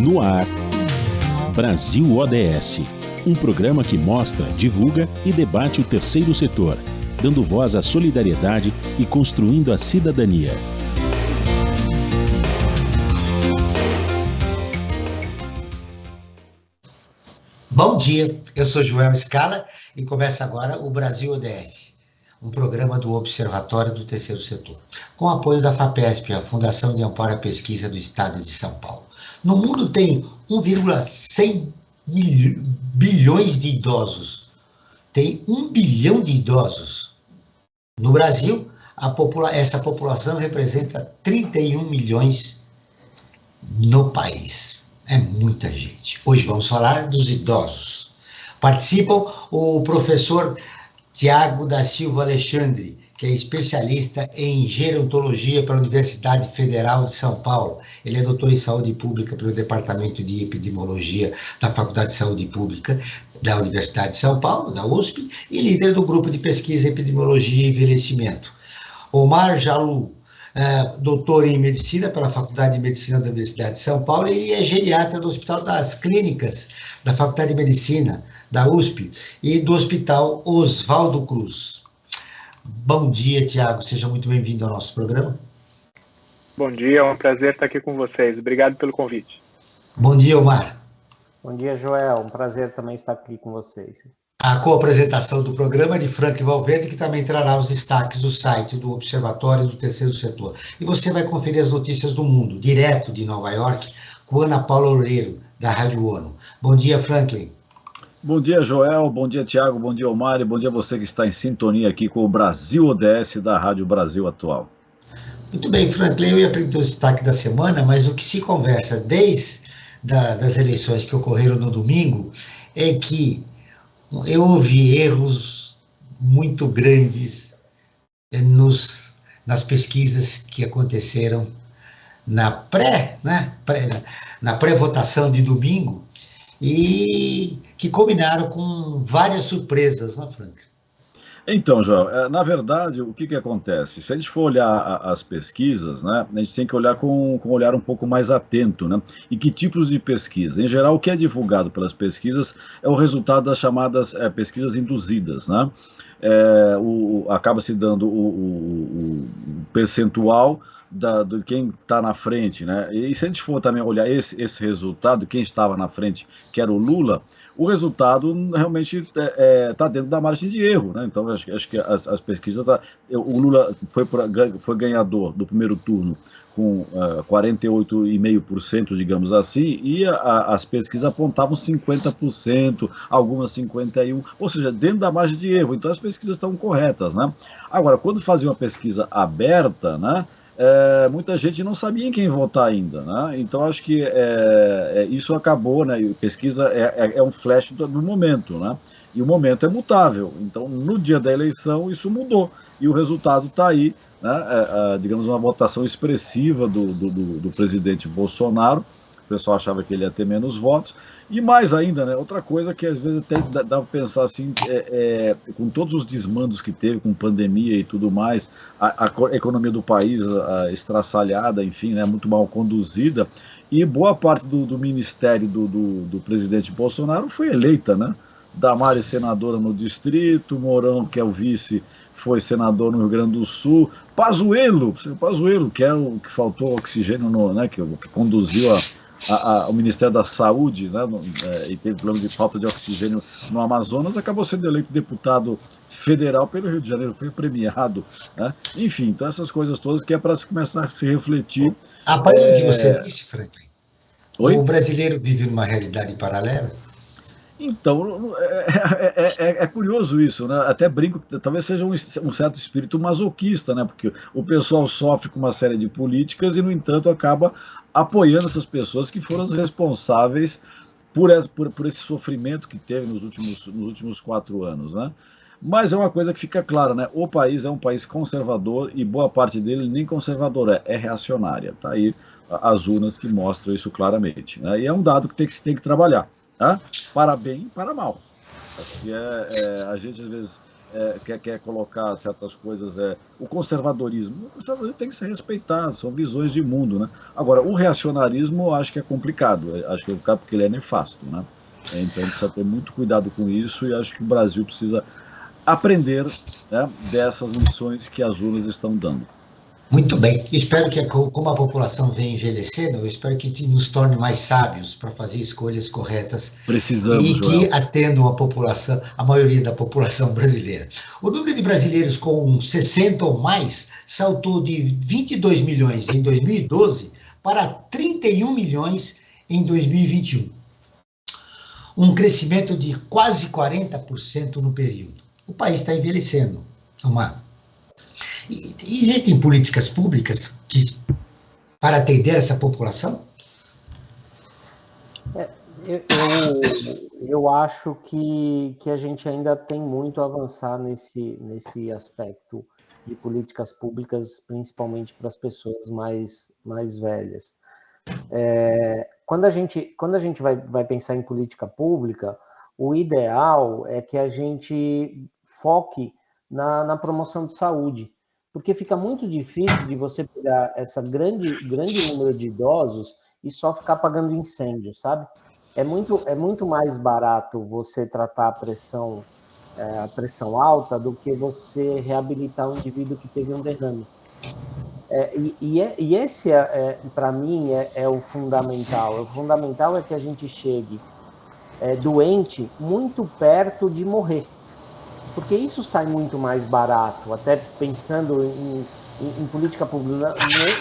No ar, Brasil ODS, um programa que mostra, divulga e debate o terceiro setor, dando voz à solidariedade e construindo a cidadania. Bom dia, eu sou Joel Scala e começa agora o Brasil ODS, um programa do Observatório do Terceiro Setor, com apoio da FAPESP, a Fundação de Amparo à Pesquisa do Estado de São Paulo. No mundo tem 1,100 bilhões de idosos. Tem 1 bilhão de idosos. No Brasil, essa população representa 31 milhões no país. É muita gente. Hoje vamos falar dos idosos. Participam o professor Tiago da Silva Alexandre, que é especialista em gerontologia pela Universidade Federal de São Paulo. Ele é doutor em saúde pública pelo Departamento de Epidemiologia da Faculdade de Saúde Pública da Universidade de São Paulo, da USP, e líder do grupo de pesquisa em epidemiologia e envelhecimento. Omar Jalou, doutor em medicina pela Faculdade de Medicina da Universidade de São Paulo e é geriatra do Hospital das Clínicas da Faculdade de Medicina da USP e do Hospital Oswaldo Cruz. Bom dia, Tiago. Seja muito bem-vindo ao nosso programa. Bom dia, é um prazer estar aqui com vocês. Obrigado pelo convite. Bom dia, Omar. Bom dia, Joel. Um prazer também estar aqui com vocês. A co-apresentação do programa é de Frank Valverde, que também trará os destaques do site do Observatório do Terceiro Setor. E você vai conferir as notícias do mundo, direto de Nova York, com Ana Paula Loureiro, da Rádio ONU. Bom dia, Franklin. Bom dia, Joel. Bom dia, Tiago. Bom dia, Omar. E bom dia a você que está em sintonia aqui com o Brasil ODS da Rádio Brasil Atual. Muito bem, Franklin. Eu ia apresentar o destaque da semana, mas o que se conversa desde das eleições que ocorreram no domingo é que eu ouvi erros muito grandes nas pesquisas que aconteceram na pré-votação de domingo e que combinaram com várias surpresas, né, Frank? Então, Joel, na verdade, o que acontece? Se a gente for olhar as pesquisas, né, a gente tem que olhar com um olhar um pouco mais atento, né? E que tipos de pesquisa? Em geral, o que é divulgado pelas pesquisas é o resultado das chamadas pesquisas induzidas, né? Acaba se dando o percentual de quem está na frente, né? E se a gente for também olhar esse resultado, quem estava na frente, que era o Lula, o resultado realmente está dentro da margem de erro, né? Então, acho que as pesquisas... O Lula foi ganhador do primeiro turno com 48,5%, digamos assim, e as pesquisas apontavam 50%, algumas 51%, ou seja, dentro da margem de erro. Então, as pesquisas estão corretas, né? Agora, quando fazia uma pesquisa aberta, né? Muita gente não sabia em quem votar ainda, né? Então acho que isso acabou, né? E pesquisa é um flash do momento, né? E o momento é mutável. Então no dia da eleição isso mudou e o resultado está aí, né? Digamos uma votação expressiva do presidente Bolsonaro. O pessoal achava que ele ia ter menos votos. E mais ainda, né, outra coisa que às vezes até dá para pensar assim, com todos os desmandos que teve, com pandemia e tudo mais, a economia do país estraçalhada, enfim, né, muito mal conduzida, e boa parte do ministério do presidente Bolsonaro foi eleita, né? Damares, senadora no distrito, Mourão, que é o vice, foi senador no Rio Grande do Sul, Pazuello, que é o que faltou oxigênio, né, que conduziu o Ministério da Saúde, né, e teve problema de falta de oxigênio no Amazonas, acabou sendo eleito deputado federal pelo Rio de Janeiro, foi premiado, né? Enfim, então essas coisas todas que é para se começar a se refletir. Apanhando o que você disse, Franklin, Oi? O brasileiro vive numa realidade paralela? Então, é curioso isso, né? Até brinco que talvez seja um certo espírito masoquista, né? Porque o pessoal sofre com uma série de políticas e, no entanto, acaba apoiando essas pessoas que foram as responsáveis por esse sofrimento que teve nos últimos 4 anos, né? Mas é uma coisa que fica clara, né? O país é um país conservador e boa parte dele nem conservador é reacionária. Tá aí as urnas que mostram isso claramente, né? E é um dado que tem que trabalhar, né? Para bem e para mal. Acho que a gente às vezes quer colocar certas coisas, o conservadorismo tem que ser respeitado, são visões de mundo, né? Agora, o reacionarismo eu acho que é complicado, acho que é complicado porque ele é nefasto, né? Então precisa ter muito cuidado com isso e acho que o Brasil precisa aprender, né, dessas lições que as urnas estão dando. Muito bem. Espero que, como a população vem envelhecendo, eu espero que nos torne mais sábios para fazer escolhas corretas. Precisamos, e que Joel. atendam a maioria da população brasileira. O número de brasileiros com 60 ou mais saltou de 22 milhões em 2012 para 31 milhões em 2021. Um crescimento de quase 40% no período. O país está envelhecendo, Omar. Existem políticas públicas para atender essa população? Eu acho que a gente ainda tem muito a avançar nesse aspecto de políticas públicas, principalmente para as pessoas mais velhas. Quando a gente vai pensar em política pública, o ideal é que a gente foque na promoção de saúde, porque fica muito difícil de você pegar essa grande número de idosos e só ficar apagando incêndio, sabe? É muito mais barato você tratar a pressão alta do que você reabilitar um indivíduo que teve um derrame. E esse, para mim, é o fundamental. O fundamental é que a gente chegue doente muito perto de morrer, porque isso sai muito mais barato, até pensando em política pública,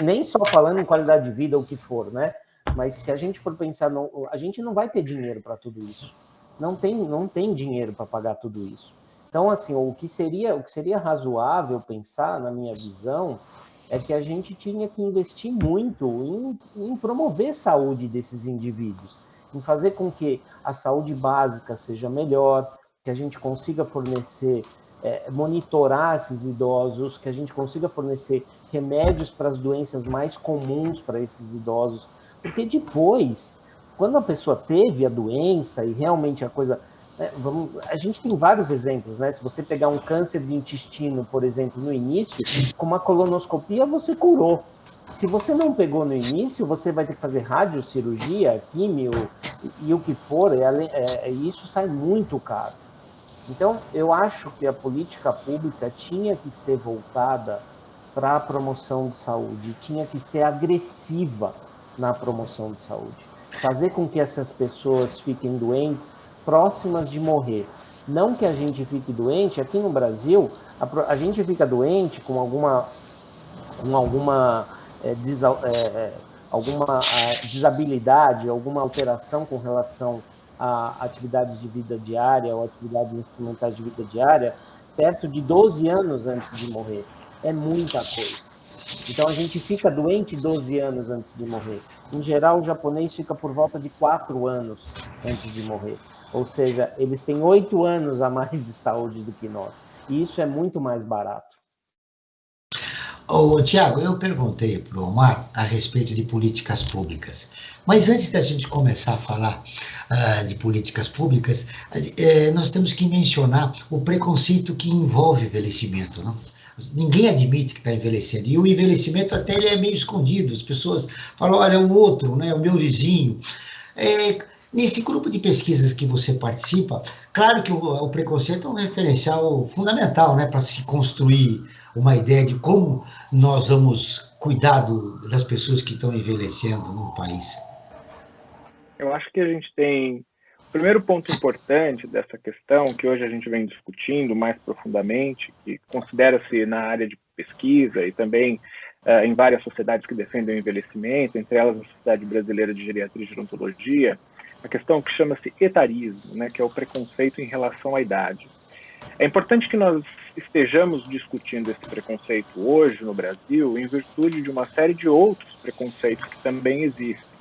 nem só falando em qualidade de vida ou o que for, né? Mas se a gente for pensar, a gente não vai ter dinheiro para tudo isso. Não tem dinheiro para pagar tudo isso. Então, assim, o que seria razoável pensar, na minha visão, é que a gente tinha que investir muito em promover a saúde desses indivíduos, em fazer com que a saúde básica seja melhor, que a gente consiga fornecer, monitorar esses idosos, que a gente consiga fornecer remédios para as doenças mais comuns para esses idosos, porque depois, quando a pessoa teve a doença e realmente a coisa... a gente tem vários exemplos, né? Se você pegar um câncer de intestino, por exemplo, no início, com uma colonoscopia você curou. Se você não pegou no início, você vai ter que fazer radiocirurgia, químio e o que for, e isso sai muito caro. Então, eu acho que a política pública tinha que ser voltada para a promoção de saúde, tinha que ser agressiva na promoção de saúde. Fazer com que essas pessoas fiquem doentes, próximas de morrer. Não que a gente fique doente, aqui no Brasil, a gente fica doente com alguma desabilidade, alguma alteração com relação a atividades de vida diária ou atividades instrumentais de vida diária, perto de 12 anos antes de morrer. É muita coisa. Então, a gente fica doente 12 anos antes de morrer. Em geral, o japonês fica por volta de 4 anos antes de morrer. Ou seja, eles têm 8 anos a mais de saúde do que nós. E isso é muito mais barato. Tiago, eu perguntei para o Omar a respeito de políticas públicas. Mas antes da gente começar a falar de políticas públicas, nós temos que mencionar o preconceito que envolve o envelhecimento, não? Ninguém admite que está envelhecendo. E o envelhecimento até ele é meio escondido. As pessoas falam, olha, é o outro, né, o meu vizinho. Nesse grupo de pesquisas que você participa, claro que o preconceito é um referencial fundamental, né, para se construir uma ideia de como nós vamos cuidar das pessoas que estão envelhecendo no país. Eu acho que a gente tem... O primeiro ponto importante dessa questão, que hoje a gente vem discutindo mais profundamente, que considera-se na área de pesquisa e também em várias sociedades que defendem o envelhecimento, entre elas a Sociedade Brasileira de Geriatria e Gerontologia, a questão que chama-se etarismo, né, que é o preconceito em relação à idade. É importante que nós estejamos discutindo esse preconceito hoje no Brasil em virtude de uma série de outros preconceitos que também existem.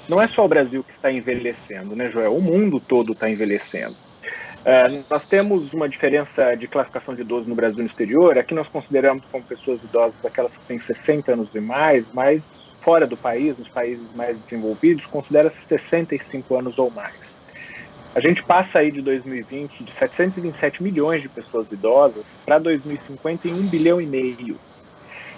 Não é só o Brasil que está envelhecendo, né, Joel? O mundo todo está envelhecendo. Nós temos uma diferença de classificação de idosos no Brasil e no exterior. Aqui nós consideramos como pessoas idosas aquelas que têm 60 anos e mais, mas fora do país, nos países mais desenvolvidos, considera-se 65 anos ou mais. A gente passa aí de 2020 de 727 milhões de pessoas idosas para 2050 em 1,5 bilhão.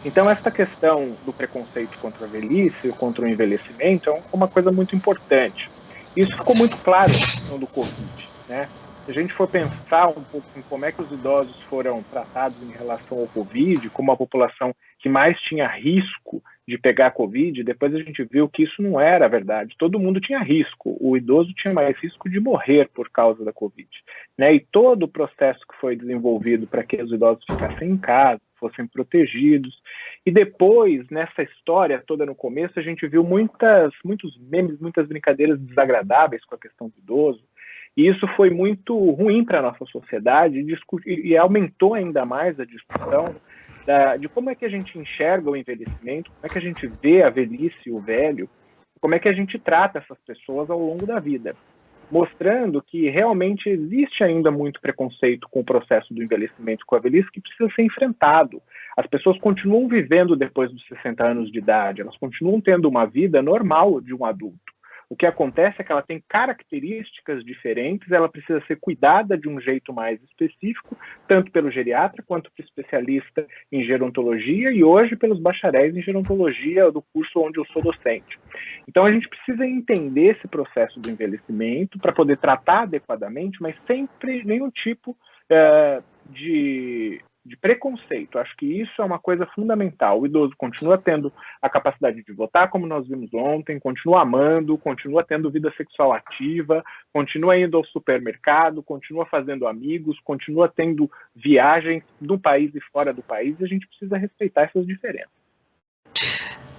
Então, essa questão do preconceito contra a velhice, contra o envelhecimento, é uma coisa muito importante. Isso ficou muito claro na questão do Covid, né? Se a gente for pensar um pouco em como é que os idosos foram tratados em relação ao Covid, como a população que mais tinha risco de pegar a Covid, depois a gente viu que isso não era verdade. Todo mundo tinha risco. O idoso tinha mais risco de morrer por causa da Covid, né? E todo o processo que foi desenvolvido para que os idosos ficassem em casa, fossem protegidos. E depois, nessa história toda no começo, a gente viu muitos memes, muitas brincadeiras desagradáveis com a questão do idoso. E isso foi muito ruim para a nossa sociedade e aumentou ainda mais a discussão de como é que a gente enxerga o envelhecimento, como é que a gente vê a velhice e o velho, como é que a gente trata essas pessoas ao longo da vida, mostrando que realmente existe ainda muito preconceito com o processo do envelhecimento, com a velhice, que precisa ser enfrentado. As pessoas continuam vivendo depois dos 60 anos de idade, elas continuam tendo uma vida normal de um adulto. O que acontece é que ela tem características diferentes, ela precisa ser cuidada de um jeito mais específico, tanto pelo geriatra quanto pelo especialista em gerontologia e hoje pelos bacharéis em gerontologia do curso onde eu sou docente. Então a gente precisa entender esse processo do envelhecimento para poder tratar adequadamente, mas sempre nenhum tipo de preconceito. Acho que isso é uma coisa fundamental. O idoso continua tendo a capacidade de votar, como nós vimos ontem, continua amando, continua tendo vida sexual ativa, continua indo ao supermercado, continua fazendo amigos, continua tendo viagens do país e fora do país, e a gente precisa respeitar essas diferenças.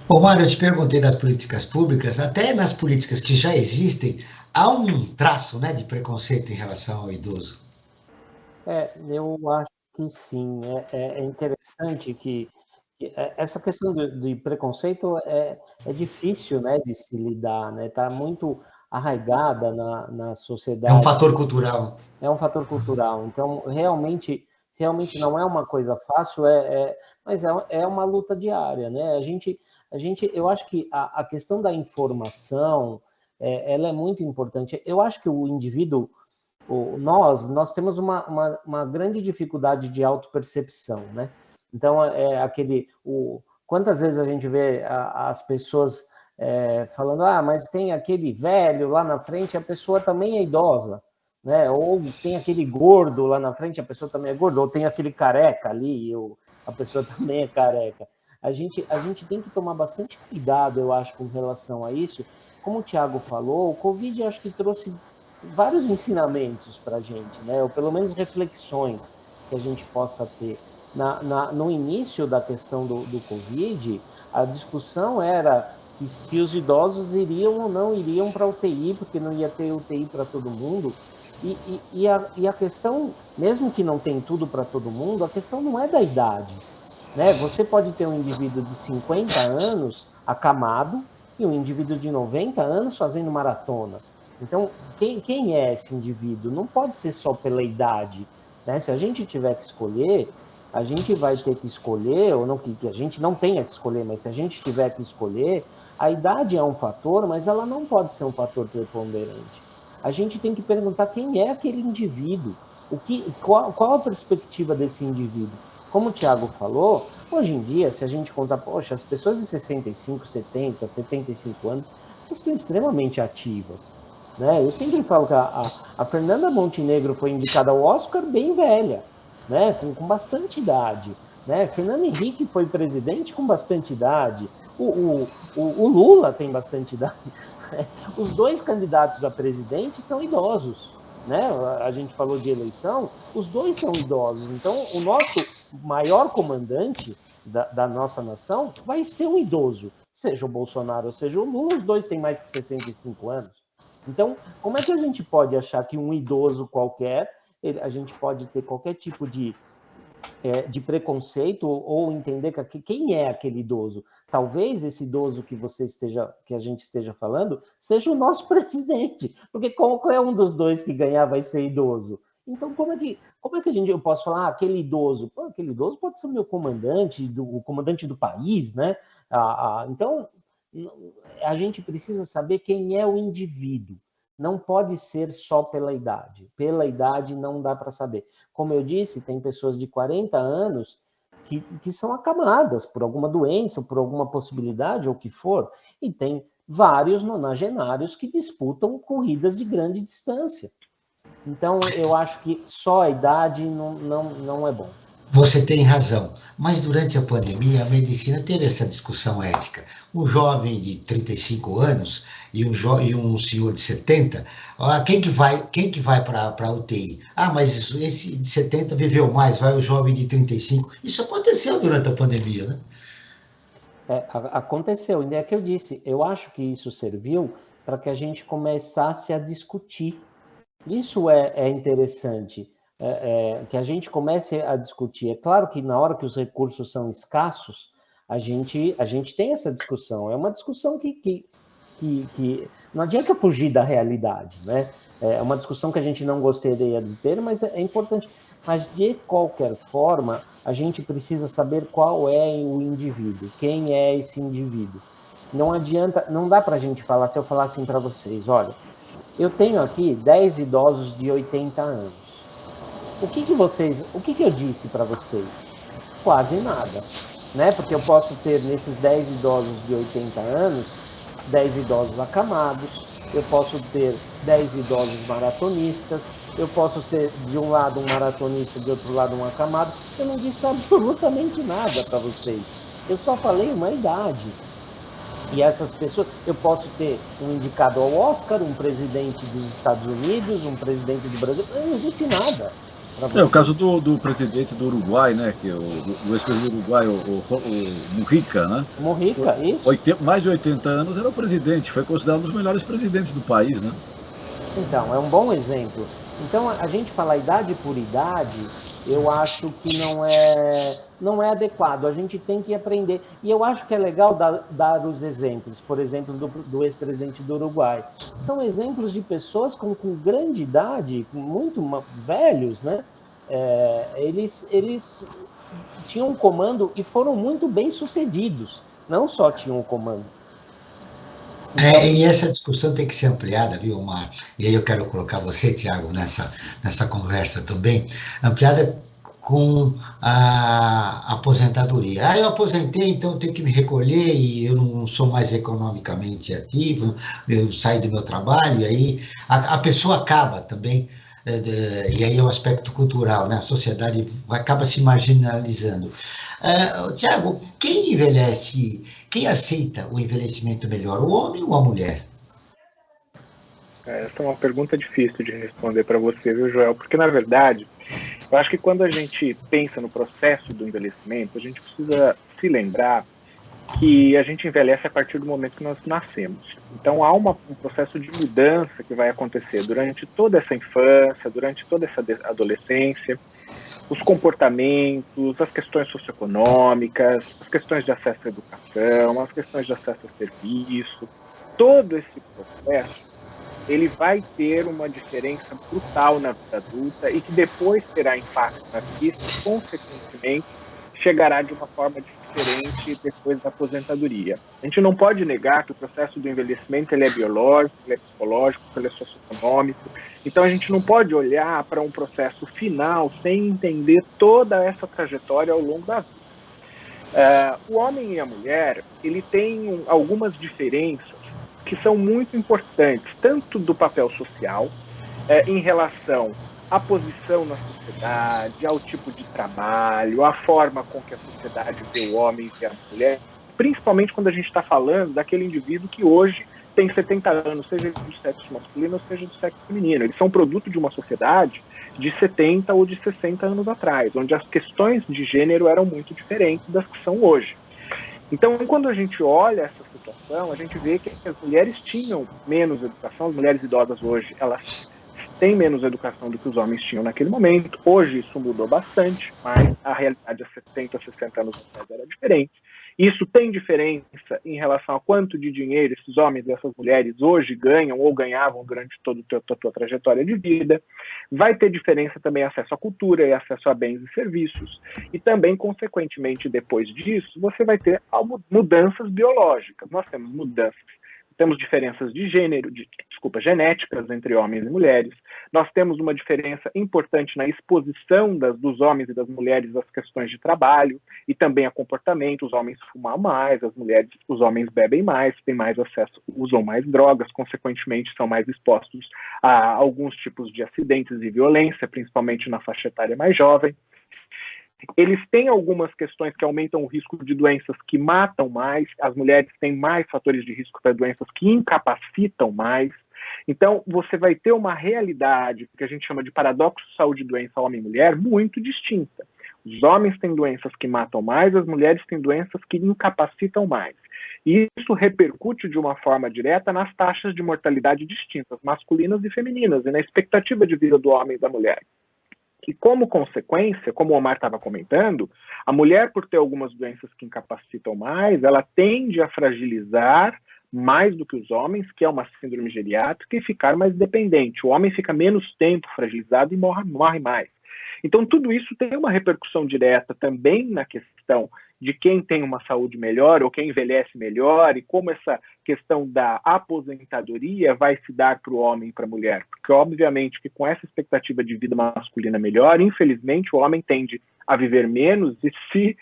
Bom, Mário, eu te perguntei das políticas públicas, até nas políticas que já existem, há um traço, né, de preconceito em relação ao idoso. Eu acho que sim. É interessante que essa questão de preconceito é difícil, né, de se lidar, né? Está muito arraigada na sociedade. É um fator cultural. É um fator cultural. Então, realmente não é uma coisa fácil, mas é uma luta diária, né? Eu acho que a questão da informação, ela é muito importante. Eu acho que o indivíduo, nós temos uma grande dificuldade de autopercepção, né? Então, quantas vezes a gente vê as pessoas falando, mas tem aquele velho lá na frente, a pessoa também é idosa, né? Ou tem aquele gordo lá na frente, a pessoa também é gorda, ou tem aquele careca ali, a pessoa também é careca. A gente tem que tomar bastante cuidado, eu acho, com relação a isso. Como o Thiago falou, o Covid, eu acho que trouxe vários ensinamentos para a gente, né? Ou pelo menos reflexões que a gente possa ter. No início da questão do Covid, a discussão era que se os idosos iriam ou não iriam para a UTI, porque não ia ter UTI para todo mundo. E a questão, mesmo que não tem tudo para todo mundo, a questão não é da idade, né? Você pode ter um indivíduo de 50 anos acamado e um indivíduo de 90 anos fazendo maratona. Então, quem é esse indivíduo? Não pode ser só pela idade, né? Se a gente tiver que escolher, a gente vai ter que escolher, ou não que a gente não tenha que escolher, mas se a gente tiver que escolher, a idade é um fator, mas ela não pode ser um fator preponderante. A gente tem que perguntar quem é aquele indivíduo, qual a perspectiva desse indivíduo. Como o Thiago falou, hoje em dia, se a gente contar, poxa, as pessoas de 65, 70, 75 anos, elas estão extremamente ativas, né? Eu sempre falo que a Fernanda Montenegro foi indicada ao Oscar bem velha, né? Com bastante idade, né? Fernando Henrique foi presidente com bastante idade. O Lula tem bastante idade. Os dois candidatos a presidente são idosos, né? A gente falou de eleição, os dois são idosos. Então, o nosso maior comandante da nossa nação vai ser um idoso, seja o Bolsonaro ou seja o Lula, os dois têm mais que 65 anos. Então, como é que a gente pode achar que um idoso qualquer, a gente pode ter qualquer tipo de preconceito ou entender que quem é aquele idoso? Talvez esse idoso que a gente esteja falando seja o nosso presidente, porque qualquer um dos dois que ganhar vai ser idoso. Então, como é que eu posso falar aquele idoso? Aquele idoso pode ser o meu comandante, o comandante do país, né? Então, a gente precisa saber quem é o indivíduo. não pode ser só pela idade. Pela idade não dá para saber. Como eu disse, tem pessoas de 40 anos que são acamadas por alguma doença, por alguma possibilidade, ou o que for, e tem vários nonagenários que disputam corridas de grande distância. Então, eu acho que só a idade não é bom. Você tem razão, mas durante a pandemia a medicina teve essa discussão ética. Um jovem de 35 anos e um senhor de 70, quem que vai para a UTI? Ah, mas esse de 70 viveu mais, vai o jovem de 35. Isso aconteceu durante a pandemia, né? Aconteceu, ainda é que eu disse, eu acho que isso serviu para que a gente começasse a discutir. Isso é interessante, que a gente comece a discutir. É claro que na hora que os recursos são escassos, a gente tem essa discussão. É uma discussão que não adianta fugir da realidade, né? É uma discussão que a gente não gostaria de ter, mas é importante. Mas, de qualquer forma, a gente precisa saber qual é o indivíduo, quem é esse indivíduo. Não adianta, não dá para a gente falar, se eu falar assim para vocês, olha, eu tenho aqui 10 idosos de 80 anos. O que eu disse para vocês? Quase nada, né? Porque eu posso ter nesses 10 idosos de 80 anos, 10 idosos acamados, eu posso ter 10 idosos maratonistas, eu posso ser de um lado um maratonista, de outro lado um acamado. Eu não disse absolutamente nada para vocês. Eu só falei uma idade. E essas pessoas, eu posso ter um indicado ao Oscar, um presidente dos Estados Unidos, um presidente do Brasil. Eu não disse nada. O caso do presidente do Uruguai, né? Que é o ex-presidente do Uruguai, o Mujica, né? Mujica, isso. Mais de 80 anos era o presidente, foi considerado um dos melhores presidentes do país, né? Então, é um bom exemplo. Então, a gente falar idade por idade, eu acho que não é adequado. A gente tem que aprender. E eu acho que é legal dar os exemplos, por exemplo, do ex-presidente do Uruguai. São exemplos de pessoas com grande idade, muito velhos, né? Eles tinham um comando e foram muito bem sucedidos. Não só tinham um comando. E essa discussão tem que ser ampliada, viu, Omar? E aí eu quero colocar você, Tiago, nessa conversa também, ampliada com a aposentadoria. Eu aposentei, então eu tenho que me recolher e eu não sou mais economicamente ativo, eu saio do meu trabalho, e aí a pessoa acaba também, e aí é um aspecto cultural, né? A sociedade acaba se marginalizando. Tiago, quem envelhece, quem aceita o envelhecimento melhor, o homem ou a mulher? Essa é uma pergunta difícil de responder para você, viu, Joel? Porque, na verdade, eu acho que quando a gente pensa no processo do envelhecimento, a gente precisa se lembrar que a gente envelhece a partir do momento que nós nascemos. Então, há um processo de mudança que vai acontecer durante toda essa infância, durante toda essa adolescência, os comportamentos, as questões socioeconômicas, as questões de acesso à educação, as questões de acesso a serviço. Todo esse processo, ele vai ter uma diferença brutal na vida adulta e que depois terá impacto na vida e, consequentemente, chegará de uma forma diferente depois da aposentadoria. A gente não pode negar que o processo do envelhecimento ele é biológico, ele é psicológico, ele é socioeconômico. Então a gente não pode olhar para um processo final sem entender toda essa trajetória ao longo da vida. O homem e a mulher, ele tem algumas diferenças que são muito importantes, tanto do papel social, em relação à posição na sociedade, ao tipo de trabalho, à forma com que a sociedade vê o homem e vê a mulher, principalmente quando a gente está falando daquele indivíduo que hoje tem 70 anos, seja do sexo masculino ou seja do sexo feminino. Eles são produto de uma sociedade de 70 ou de 60 anos atrás, onde as questões de gênero eram muito diferentes das que são hoje. Então, quando a gente olha essa situação, a gente vê que as mulheres tinham menos educação, as mulheres idosas hoje, elas têm menos educação do que os homens tinham naquele momento. Hoje isso mudou bastante, mas a realidade há 70, 60 anos atrás era diferente. Isso tem diferença em relação a quanto de dinheiro esses homens e essas mulheres hoje ganham ou ganhavam durante toda a tua trajetória de vida. Vai ter diferença também acesso à cultura e acesso a bens e serviços. E também, consequentemente, depois disso, você vai ter mudanças biológicas. Nós temos mudanças temos diferenças de gênero, genéticas entre homens e mulheres. Nós temos uma diferença importante na exposição dos homens e das mulheres às questões de trabalho e também a comportamento. Os homens fumam mais, os homens bebem mais, têm mais acesso, usam mais drogas, consequentemente são mais expostos a alguns tipos de acidentes e violência, principalmente na faixa etária mais jovem. Eles têm algumas questões que aumentam o risco de doenças que matam mais, as mulheres têm mais fatores de risco para doenças que incapacitam mais. Então, você vai ter uma realidade que a gente chama de paradoxo saúde e doença homem e mulher muito distinta. Os homens têm doenças que matam mais, as mulheres têm doenças que incapacitam mais. E isso repercute de uma forma direta nas taxas de mortalidade distintas, masculinas e femininas, e na expectativa de vida do homem e da mulher. E como consequência, como o Omar estava comentando, a mulher, por ter algumas doenças que incapacitam mais, ela tende a fragilizar mais do que os homens, que é uma síndrome geriátrica, e ficar mais dependente. O homem fica menos tempo fragilizado e morre mais. Então, tudo isso tem uma repercussão direta também na questão de quem tem uma saúde melhor ou quem envelhece melhor e como essa questão da aposentadoria vai se dar para o homem e para a mulher. Porque, obviamente, que com essa expectativa de vida masculina melhor, infelizmente, o homem tende a viver menos e se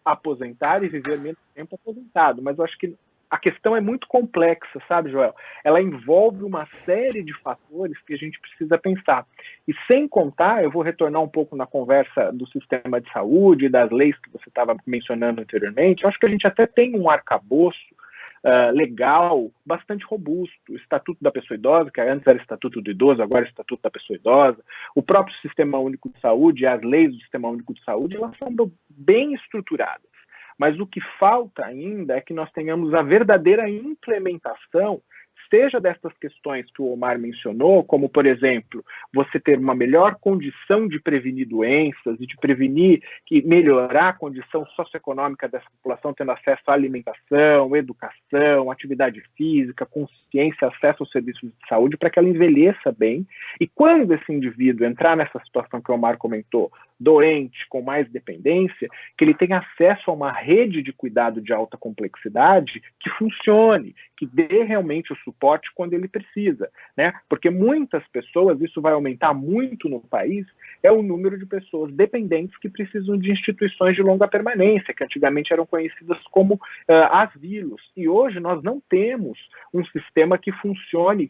aposentar e viver menos tempo aposentado. Mas eu acho que a questão é muito complexa, sabe, Joel? Ela envolve uma série de fatores que a gente precisa pensar. E sem contar, eu vou retornar um pouco na conversa do sistema de saúde, das leis que você estava mencionando anteriormente. Eu acho que a gente até tem um arcabouço legal, bastante robusto. O Estatuto da Pessoa Idosa, que antes era Estatuto do Idoso, agora é Estatuto da Pessoa Idosa. O próprio Sistema Único de Saúde, as leis do Sistema Único de Saúde, elas são bem estruturadas. Mas o que falta ainda é que nós tenhamos a verdadeira implementação, seja dessas questões que o Omar mencionou, como, por exemplo, você ter uma melhor condição de prevenir doenças e de prevenir e melhorar a condição socioeconômica dessa população, tendo acesso à alimentação, educação, atividade física, consciência, acesso aos serviços de saúde, para que ela envelheça bem. E quando esse indivíduo entrar nessa situação que o Omar comentou, doente, com mais dependência, que ele tenha acesso a uma rede de cuidado de alta complexidade que funcione, que dê realmente o suporte quando ele precisa, né? Porque muitas pessoas, isso vai aumentar muito no país, é o número de pessoas dependentes que precisam de instituições de longa permanência, que antigamente eram conhecidas como asilos. E hoje nós não temos um sistema que funcione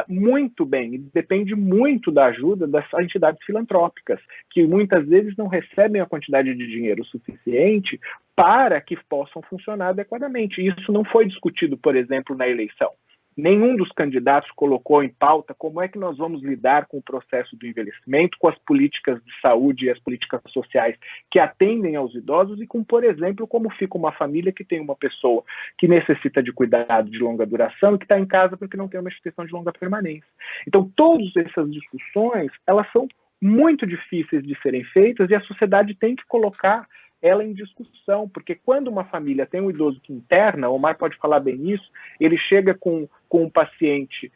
muito bem, e depende muito da ajuda das entidades filantrópicas, que muitas vezes não recebem a quantidade de dinheiro suficiente para que possam funcionar adequadamente. Isso não foi discutido, por exemplo, na eleição. Nenhum dos candidatos colocou em pauta como é que nós vamos lidar com o processo do envelhecimento, com as políticas de saúde e as políticas sociais que atendem aos idosos e com, por exemplo, como fica uma família que tem uma pessoa que necessita de cuidado de longa duração e que está em casa porque não tem uma instituição de longa permanência. Então, todas essas discussões, elas são muito difíceis de serem feitas e a sociedade tem que colocar ela em discussão, porque quando uma família tem um idoso que interna, o Omar pode falar bem isso, ele chega com um paciente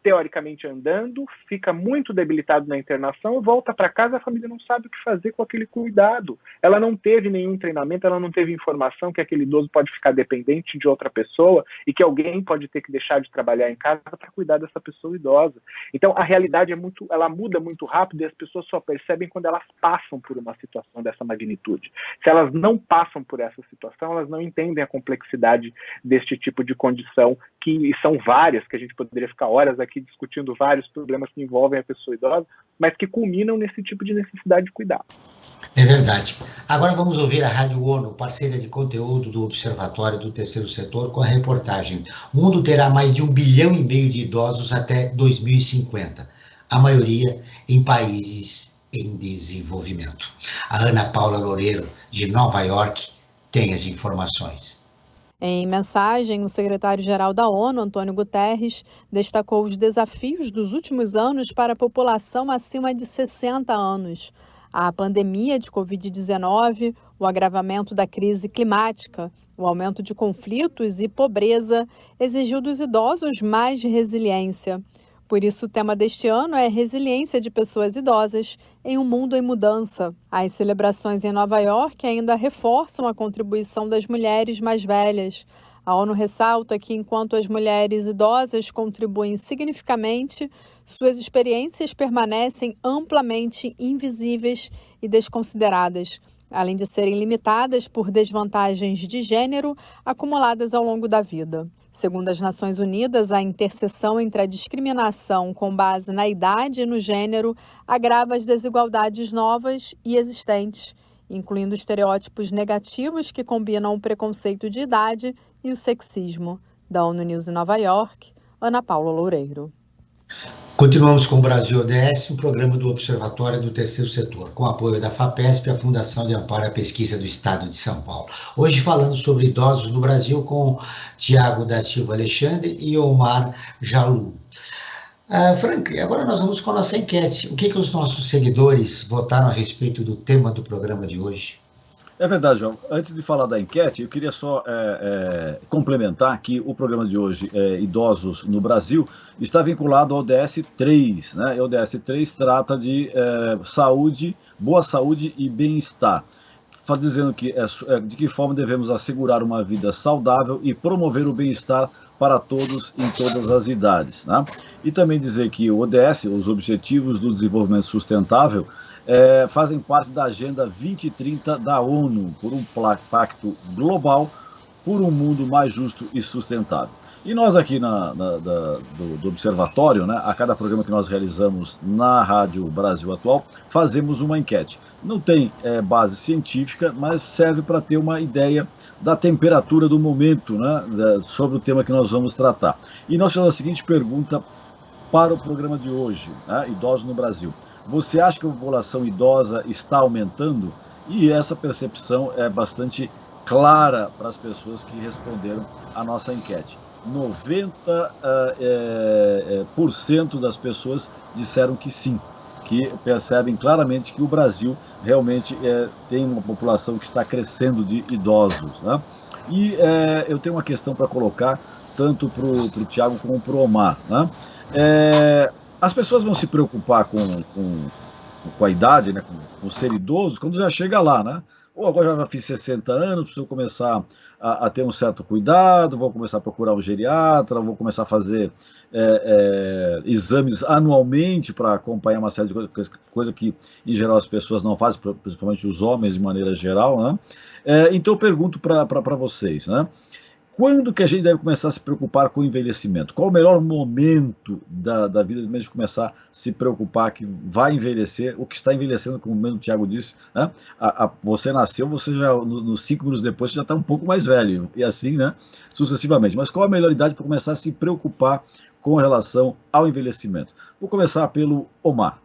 teoricamente andando, fica muito debilitado na internação, volta para casa, a família não sabe o que fazer com aquele cuidado. Ela não teve nenhum treinamento, ela não teve informação que aquele idoso pode ficar dependente de outra pessoa e que alguém pode ter que deixar de trabalhar em casa para cuidar dessa pessoa idosa. Então, a realidade ela muda muito rápido e as pessoas só percebem quando elas passam por uma situação dessa magnitude. Se elas não passam por essa situação, elas não entendem a complexidade deste tipo de condição, que são várias, que a gente poderia ficar horas aqui discutindo vários problemas que envolvem a pessoa idosa, mas que culminam nesse tipo de necessidade de cuidado. É verdade. Agora vamos ouvir a Rádio ONU, parceira de conteúdo do Observatório do Terceiro Setor, com a reportagem: o mundo terá mais de 1,5 bilhão de idosos até 2050, a maioria em países em desenvolvimento. A Ana Paula Loureiro, de Nova York, tem as informações. Em mensagem, o secretário-geral da ONU, Antônio Guterres, destacou os desafios dos últimos anos para a população acima de 60 anos. A pandemia de Covid-19, o agravamento da crise climática, o aumento de conflitos e pobreza exigiu dos idosos mais resiliência. Por isso, o tema deste ano é resiliência de pessoas idosas em um mundo em mudança. As celebrações em Nova York ainda reforçam a contribuição das mulheres mais velhas. A ONU ressalta que, enquanto as mulheres idosas contribuem significativamente, suas experiências permanecem amplamente invisíveis e desconsideradas, além de serem limitadas por desvantagens de gênero acumuladas ao longo da vida. Segundo as Nações Unidas, a interseção entre a discriminação com base na idade e no gênero agrava as desigualdades novas e existentes, incluindo estereótipos negativos que combinam o preconceito de idade e o sexismo. Da ONU News em Nova York, Ana Paula Loureiro. Continuamos com o Brasil ODS, um programa do Observatório do Terceiro Setor, com apoio da FAPESP, a Fundação de Amparo à Pesquisa do Estado de São Paulo. Hoje falando sobre idosos no Brasil com Tiago da Silva Alexandre e Omar Jalou. Frank, agora nós vamos com a nossa enquete. O que os nossos seguidores votaram a respeito do tema do programa de hoje? É verdade, João. Antes de falar da enquete, eu queria só complementar que o programa de hoje, Idosos no Brasil, está vinculado ao ODS 3, né? E o ODS 3 trata de saúde, boa saúde e bem-estar, dizendo que de que forma devemos assegurar uma vida saudável e promover o bem-estar para todos em todas as idades, né? E também dizer que o ODS, os Objetivos do Desenvolvimento Sustentável, fazem parte da Agenda 2030 da ONU, por um pacto global por um mundo mais justo e sustentável. E nós aqui do Observatório, né, a cada programa que nós realizamos na Rádio Brasil Atual, fazemos uma enquete. Não tem base científica, mas serve para ter uma ideia da temperatura do momento, né, sobre o tema que nós vamos tratar. E nós fizemos a seguinte pergunta para o programa de hoje, né, Idosos no Brasil. Você acha que a população idosa está aumentando? E essa percepção é bastante clara para as pessoas que responderam à nossa enquete. 90% das pessoas disseram que sim, que percebem claramente que o Brasil realmente tem uma população que está crescendo de idosos, né? E eu tenho uma questão para colocar tanto para o Tiago como para o Omar, né? As pessoas vão se preocupar com a idade, né, com ser idoso, quando já chega lá, né? Ou agora já fiz 60 anos, preciso começar a ter um certo cuidado, vou começar a procurar um geriatra, vou começar a fazer exames anualmente para acompanhar uma série de coisas que, em geral, as pessoas não fazem, principalmente os homens, de maneira geral, né? Então, eu pergunto para vocês, né? Quando que a gente deve começar a se preocupar com o envelhecimento? Qual o melhor momento da vida de mesmo começar a se preocupar que vai envelhecer, o que está envelhecendo, como mesmo o Tiago disse, né? Você nasceu, você já, nos 5 minutos depois, você já está um pouco mais velho, e assim, né, sucessivamente. Mas qual a melhor idade para começar a se preocupar com relação ao envelhecimento? Vou começar pelo Omar.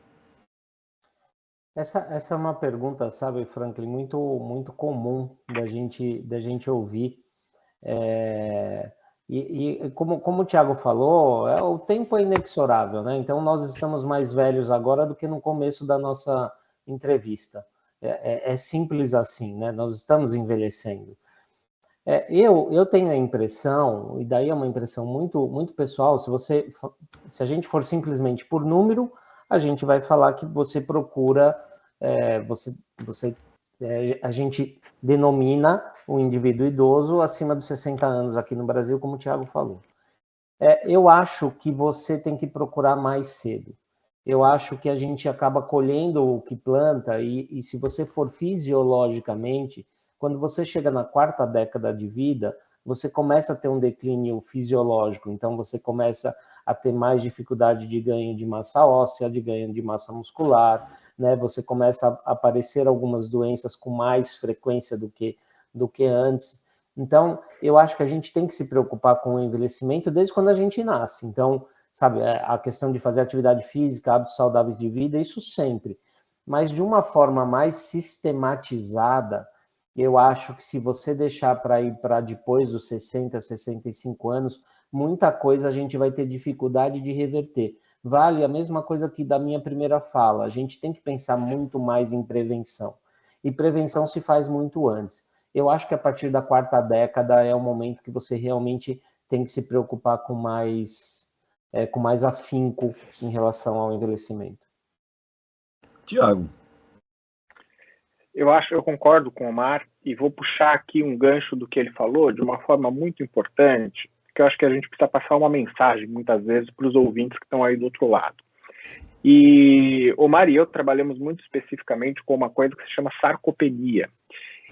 Essa é uma pergunta, sabe, Franklin, muito comum da gente ouvir. E como o Tiago falou, o tempo é inexorável, né? Então nós estamos mais velhos agora do que no começo da nossa entrevista. É simples assim, né? Nós estamos envelhecendo. Eu tenho a impressão, e daí é uma impressão muito pessoal, se a gente for simplesmente por número, a gente vai falar que você procura, a gente denomina o indivíduo idoso acima dos 60 anos aqui no Brasil, como o Tiago falou. Eu acho que você tem que procurar mais cedo. Eu acho que a gente acaba colhendo o que planta, e se você for fisiologicamente, quando você chega na 4ª década de vida, você começa a ter um declínio fisiológico, então você começa a ter mais dificuldade de ganho de massa óssea, de ganho de massa muscular, né? Você começa a aparecer algumas doenças com mais frequência do que antes. Então, eu acho que a gente tem que se preocupar com o envelhecimento desde quando a gente nasce. Então, sabe, a questão de fazer atividade física, hábitos saudáveis de vida, isso sempre. Mas de uma forma mais sistematizada, eu acho que se você deixar para ir para depois dos 60, 65 anos, muita coisa a gente vai ter dificuldade de reverter. Vale a mesma coisa que da minha primeira fala, a gente tem que pensar muito mais em prevenção. E prevenção se faz muito antes. Eu acho que a partir da 4ª década é o momento que você realmente tem que se preocupar com mais afinco em relação ao envelhecimento. Tiago. Eu concordo com o Omar. e vou puxar aqui um gancho do que ele falou de uma forma muito importante, que eu acho que a gente precisa passar uma mensagem, muitas vezes, para os ouvintes que estão aí do outro lado. E o Omar e eu trabalhamos muito especificamente com uma coisa que se chama sarcopenia.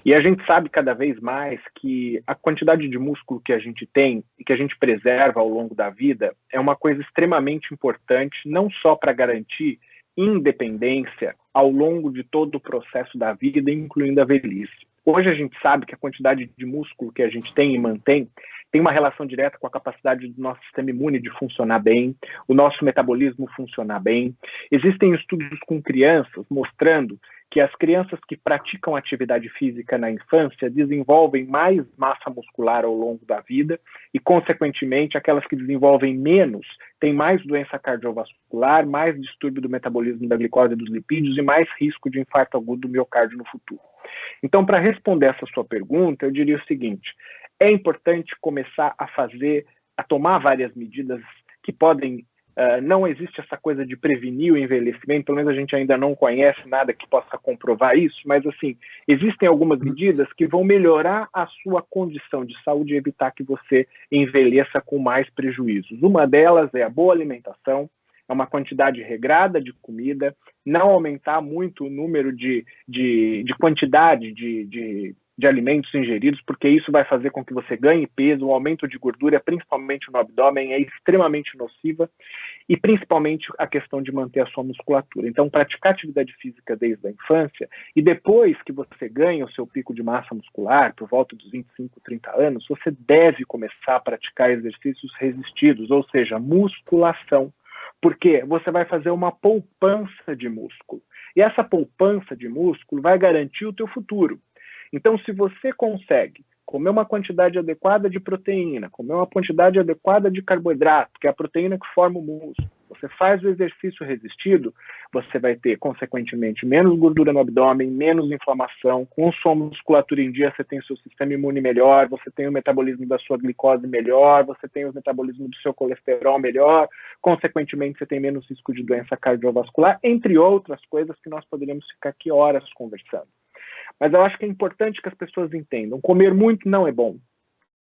E a gente sabe cada vez mais que a quantidade de músculo que a gente tem e que a gente preserva ao longo da vida é uma coisa extremamente importante, não só para garantir independência ao longo de todo o processo da vida, incluindo a velhice. Hoje a gente sabe que a quantidade de músculo que a gente tem e mantém tem uma relação direta com a capacidade do nosso sistema imune de funcionar bem, o nosso metabolismo funcionar bem. Existem estudos com crianças mostrando que as crianças que praticam atividade física na infância desenvolvem mais massa muscular ao longo da vida e, consequentemente, aquelas que desenvolvem menos têm mais doença cardiovascular, mais distúrbio do metabolismo da glicose e dos lipídios e mais risco de infarto agudo do miocárdio no futuro. Então, para responder essa sua pergunta, eu diria o seguinte: é importante começar a tomar várias medidas que podem. Não existe essa coisa de prevenir o envelhecimento, pelo menos a gente ainda não conhece nada que possa comprovar isso, mas assim, existem algumas medidas que vão melhorar a sua condição de saúde e evitar que você envelheça com mais prejuízos. Uma delas é a boa alimentação, é uma quantidade regrada de comida, não aumentar muito o número de quantidade de alimentos ingeridos, porque isso vai fazer com que você ganhe peso. O aumento de gordura, principalmente no abdômen, é extremamente nociva, e principalmente a questão de manter a sua musculatura. Então, praticar atividade física desde a infância, e depois que você ganha o seu pico de massa muscular, por volta dos 25, 30 anos, você deve começar a praticar exercícios resistidos, ou seja, musculação, porque você vai fazer uma poupança de músculo. E essa poupança de músculo vai garantir o teu futuro. Então, se você consegue comer uma quantidade adequada de proteína, comer uma quantidade adequada de carboidrato, que é a proteína que forma o músculo, você faz o exercício resistido, você vai ter, consequentemente, menos gordura no abdômen, menos inflamação, com sua musculatura em dia, você tem o seu sistema imune melhor, você tem o metabolismo da sua glicose melhor, você tem o metabolismo do seu colesterol melhor, consequentemente, você tem menos risco de doença cardiovascular, entre outras coisas que nós poderíamos ficar aqui horas conversando. Mas eu acho que é importante que as pessoas entendam, comer muito não é bom.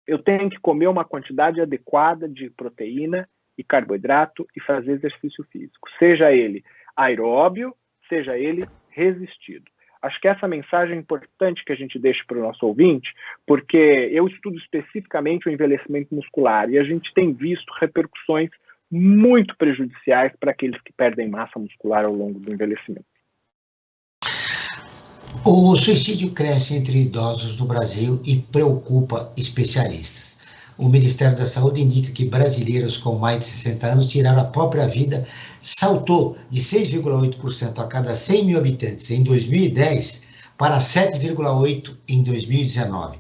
Eu tenho que comer uma quantidade adequada de proteína e carboidrato e fazer exercício físico, seja ele aeróbio, seja ele resistido. Acho que essa mensagem é importante que a gente deixe para o nosso ouvinte, porque eu estudo especificamente o envelhecimento muscular e a gente tem visto repercussões muito prejudiciais para aqueles que perdem massa muscular ao longo do envelhecimento. O suicídio cresce entre idosos no Brasil e preocupa especialistas. O Ministério da Saúde indica que brasileiros com mais de 60 anos tiraram a própria vida, saltou de 6,8% a cada 100 mil habitantes em 2010 para 7,8% em 2019.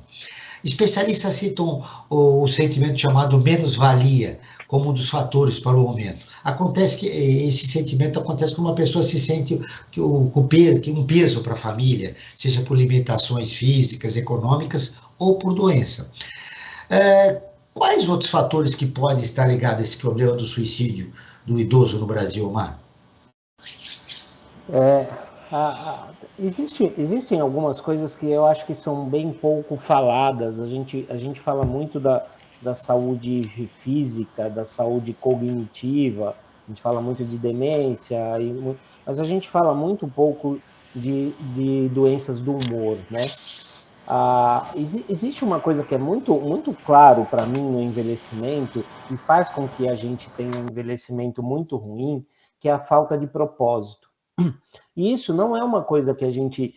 Especialistas citam o sentimento chamado menos-valia como um dos fatores para o aumento. Acontece que esse sentimento acontece quando uma pessoa se sente um peso para a família, seja por limitações físicas, econômicas ou por doença. Quais outros fatores que podem estar ligados a esse problema do suicídio do idoso no Brasil, Omar? Existem algumas coisas que eu acho que são bem pouco faladas. A gente fala muito da saúde física, da saúde cognitiva, a gente fala muito de demência, mas a gente fala muito pouco de doenças do humor, né? Existe uma coisa que é muito, muito claro para mim no envelhecimento e faz com que a gente tenha um envelhecimento muito ruim, que é a falta de propósito. E isso não é uma coisa que a gente,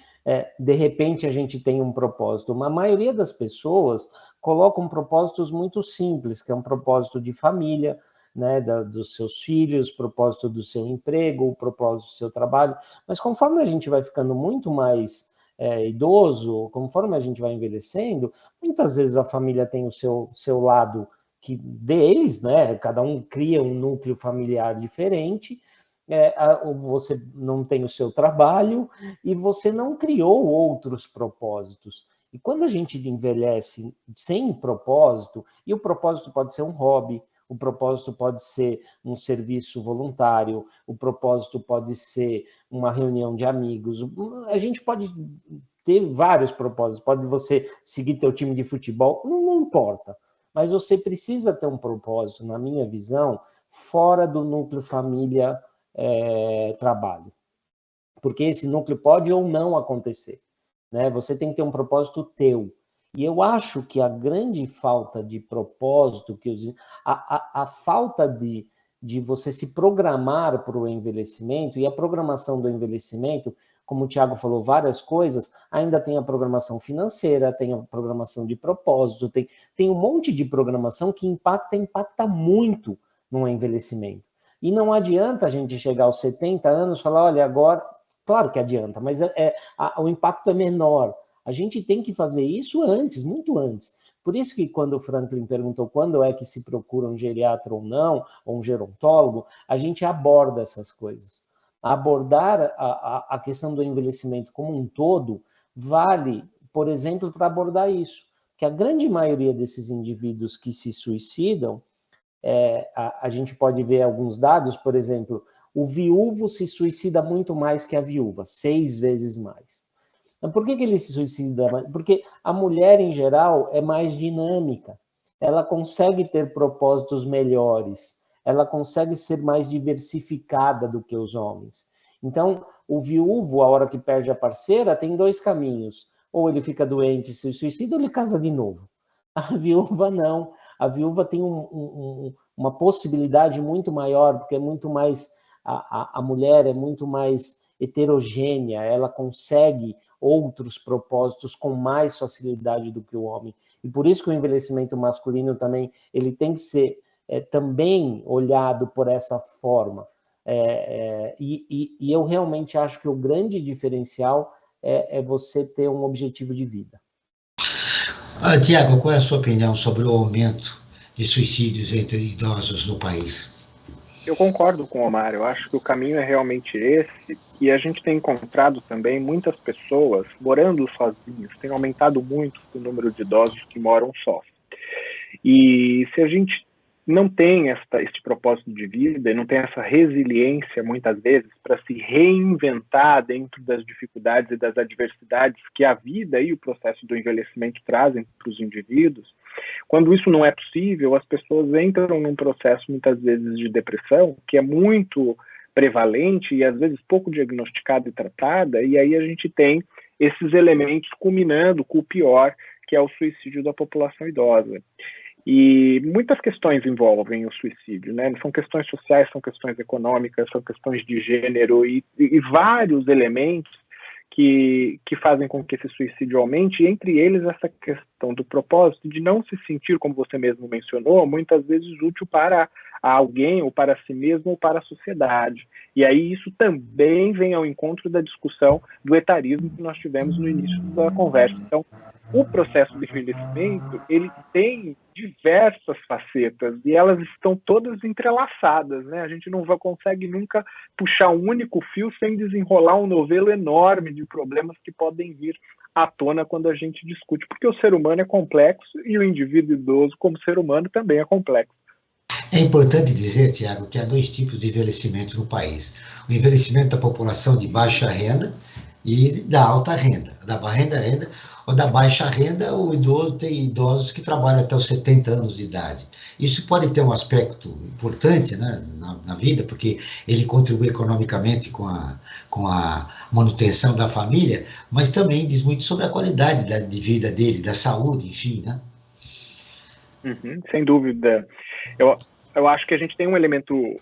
de repente, a gente tem um propósito. A maioria das pessoas colocam propósitos muito simples, que é um propósito de família, né, dos seus filhos, propósito do seu emprego, o propósito do seu trabalho. Mas conforme a gente vai ficando muito mais idoso, conforme a gente vai envelhecendo, muitas vezes a família tem o seu lado deles, né? Cada um cria um núcleo familiar diferente, você não tem o seu trabalho e você não criou outros propósitos. E quando a gente envelhece sem propósito, e o propósito pode ser um hobby, o propósito pode ser um serviço voluntário, o propósito pode ser uma reunião de amigos, a gente pode ter vários propósitos. Pode você seguir teu time de futebol, não importa. Mas você precisa ter um propósito, na minha visão, fora do núcleo família-trabalho. Porque esse núcleo pode ou não acontecer, né? Você tem que ter um propósito teu. E eu acho que a grande falta de propósito, a falta de você se programar para o envelhecimento, e a programação do envelhecimento, como o Thiago falou, várias coisas, ainda tem a programação financeira, tem a programação de propósito, tem um monte de programação que impacta muito no envelhecimento. E não adianta a gente chegar aos 70 anos e falar, olha, agora... Claro que adianta, mas o impacto é menor. A gente tem que fazer isso antes, muito antes. Por isso que quando o Franklin perguntou quando é que se procura um geriatra ou não, ou um gerontólogo, a gente aborda essas coisas. Abordar a questão do envelhecimento como um todo vale, por exemplo, para abordar isso. Que a grande maioria desses indivíduos que se suicidam, a gente pode ver alguns dados, por exemplo, o viúvo se suicida muito mais que a viúva, 6 vezes mais. Por que ele se suicida? Porque a mulher, em geral, é mais dinâmica. Ela consegue ter propósitos melhores. Ela consegue ser mais diversificada do que os homens. Então, o viúvo, a hora que perde a parceira, tem 2 caminhos. Ou ele fica doente e se suicida, ou ele casa de novo. A viúva, não. A viúva tem uma possibilidade muito maior, porque é muito mais... A mulher é muito mais heterogênea, ela consegue outros propósitos com mais facilidade do que o homem. E por isso que o envelhecimento masculino também ele tem que ser também olhado por essa forma. E eu realmente acho que o grande diferencial é você ter um objetivo de vida. Tiago, qual é a sua opinião sobre o aumento de suicídios entre idosos no país? Eu concordo com o Omar, eu acho que o caminho é realmente esse, e a gente tem encontrado também muitas pessoas morando sozinhas, tem aumentado muito o número de idosos que moram sós. E se a gente não tem este propósito de vida, não tem essa resiliência, muitas vezes, para se reinventar dentro das dificuldades e das adversidades que a vida e o processo do envelhecimento trazem para os indivíduos, quando isso não é possível, as pessoas entram num processo, muitas vezes, de depressão, que é muito prevalente e, às vezes, pouco diagnosticada e tratada, e aí a gente tem esses elementos culminando com o pior, que é o suicídio da população idosa. E muitas questões envolvem o suicídio, né? São questões sociais, são questões econômicas, são questões de gênero e vários elementos que fazem com que esse suicídio aumente, e entre eles essa questão do propósito de não se sentir, como você mesmo mencionou, muitas vezes útil para alguém, ou para si mesmo, ou para a sociedade. E aí isso também vem ao encontro da discussão do etarismo que nós tivemos no início da conversa. Então, o processo de envelhecimento, ele tem diversas facetas e elas estão todas entrelaçadas, né? A gente não consegue nunca puxar um único fio sem desenrolar um novelo enorme de problemas que podem vir à tona quando a gente discute, porque o ser humano é complexo e o indivíduo idoso, como ser humano, também é complexo. É importante dizer, Tiago, que há 2 tipos de envelhecimento no país. O envelhecimento da população de baixa renda e da alta renda. Da renda ou da baixa renda, o idoso tem idosos que trabalham até os 70 anos de idade. Isso pode ter um aspecto importante, né, na vida, porque ele contribui economicamente com a manutenção da família, mas também diz muito sobre a qualidade de vida dele, da saúde, enfim, né? Sem dúvida. Eu acho que a gente tem um elemento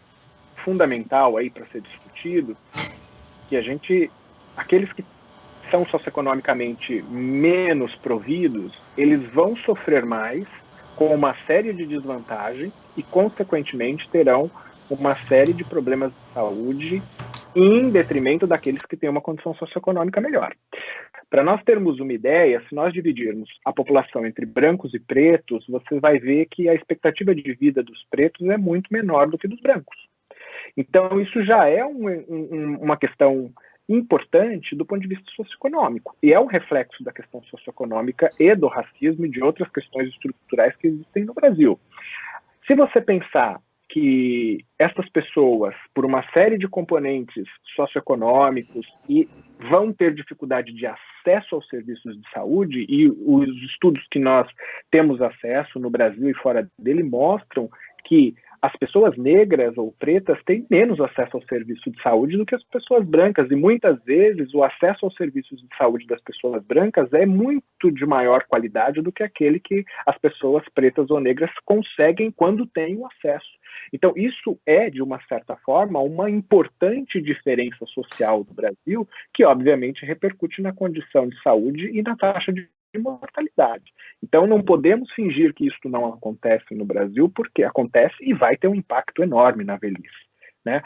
fundamental aí para ser discutido, que aqueles que são socioeconomicamente menos providos, eles vão sofrer mais com uma série de desvantagens e, consequentemente, terão uma série de problemas de saúde em detrimento daqueles que têm uma condição socioeconômica melhor. Para nós termos uma ideia, se nós dividirmos a população entre brancos e pretos, você vai ver que a expectativa de vida dos pretos é muito menor do que dos brancos. Então, isso já é uma questão importante do ponto de vista socioeconômico, e é um reflexo da questão socioeconômica e do racismo e de outras questões estruturais que existem no Brasil. Se você pensar que essas pessoas, por uma série de componentes socioeconômicos, vão ter dificuldade de acesso aos serviços de saúde, e os estudos que nós temos acesso no Brasil e fora dele mostram que as pessoas negras ou pretas têm menos acesso ao serviço de saúde do que as pessoas brancas, e muitas vezes o acesso aos serviços de saúde das pessoas brancas é muito de maior qualidade do que aquele que as pessoas pretas ou negras conseguem quando têm o acesso. Então, isso é, de uma certa forma, uma importante diferença social do Brasil, que obviamente repercute na condição de saúde e na taxa de mortalidade. Então, não podemos fingir que isso não acontece no Brasil, porque acontece e vai ter um impacto enorme na velhice, né?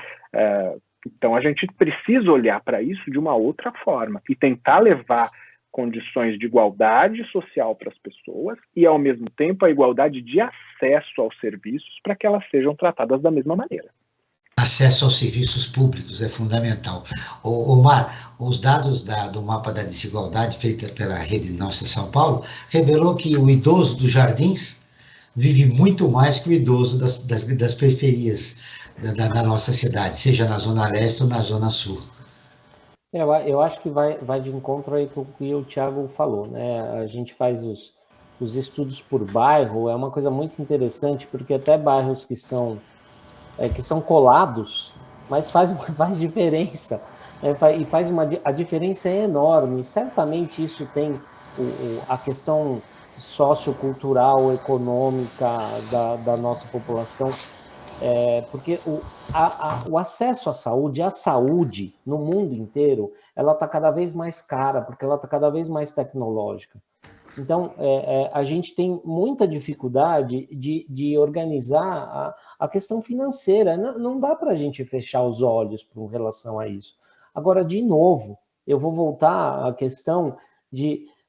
Então, a gente precisa olhar para isso de uma outra forma e tentar levar condições de igualdade social para as pessoas e, ao mesmo tempo, a igualdade de acesso aos serviços para que elas sejam tratadas da mesma maneira. Acesso aos serviços públicos é fundamental. Omar, os dados do mapa da desigualdade feita pela Rede Nossa São Paulo revelou que o idoso dos jardins vive muito mais que o idoso das periferias da nossa cidade, seja na Zona Leste ou na Zona Sul. Eu acho que vai de encontro aí com o que o Thiago falou, né? A gente faz os estudos por bairro, é uma coisa muito interessante, porque até bairros que são colados, mas faz diferença, né? A diferença é enorme. Certamente isso tem a questão sociocultural, econômica da nossa população, porque o acesso à saúde, a saúde no mundo inteiro, ela está cada vez mais cara, porque ela está cada vez mais tecnológica. Então, a gente tem muita dificuldade de organizar a questão financeira. Não dá para a gente fechar os olhos com relação a isso. Agora, de novo, eu vou voltar à questão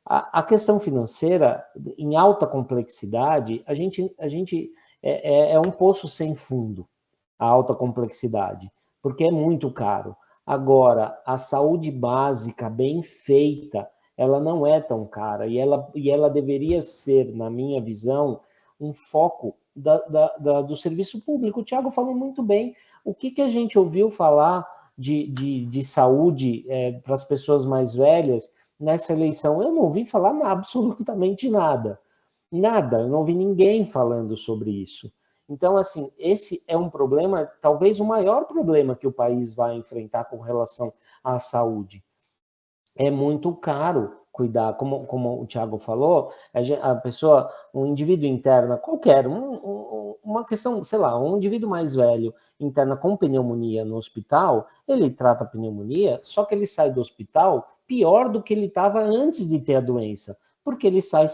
a questão financeira, em alta complexidade, a gente é um poço sem fundo, a alta complexidade, porque é muito caro. Agora, a saúde básica, bem feita, ela não é tão cara, e ela deveria ser, na minha visão, um foco do serviço público. O Thiago falou muito bem. O que a gente ouviu falar de saúde para as pessoas mais velhas nessa eleição? Eu não ouvi falar absolutamente nada. Nada, eu não ouvi ninguém falando sobre isso. Então, assim, esse é um problema, talvez o maior problema que o país vai enfrentar com relação à saúde. É muito caro cuidar, como o Thiago falou, a pessoa, um indivíduo interna qualquer, uma questão, sei lá, um indivíduo mais velho interna com pneumonia no hospital, ele trata a pneumonia, só que ele sai do hospital pior do que ele estava antes de ter a doença, porque ele sai